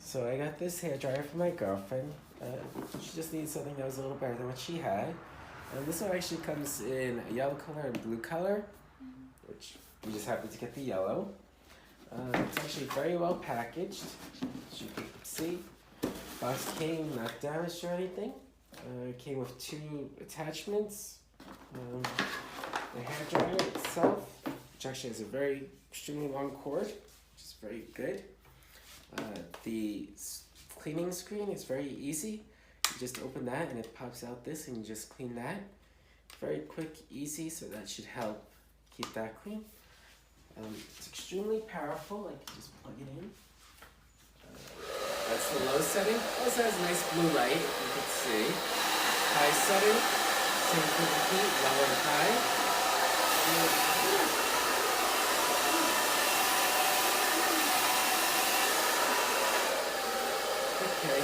So I got this hair dryer for my girlfriend. She just needed something that was a little better than what she had. And this one actually comes in a yellow color and blue color, which we just happened to get the yellow. It's actually very well packaged, as you can see. Box came not damaged or anything. It came with 2 attachments. The hair dryer itself, which actually has a very extremely long cord, which is very good. The cleaning screen is very easy. You just open that and it pops out this and you just clean that. Very quick, easy, so that should help keep that clean. It's extremely powerful. I can just plug it in. That's the low setting. Also has a nice blue light, you can see. High setting, same thing with heat, low and high. Okay.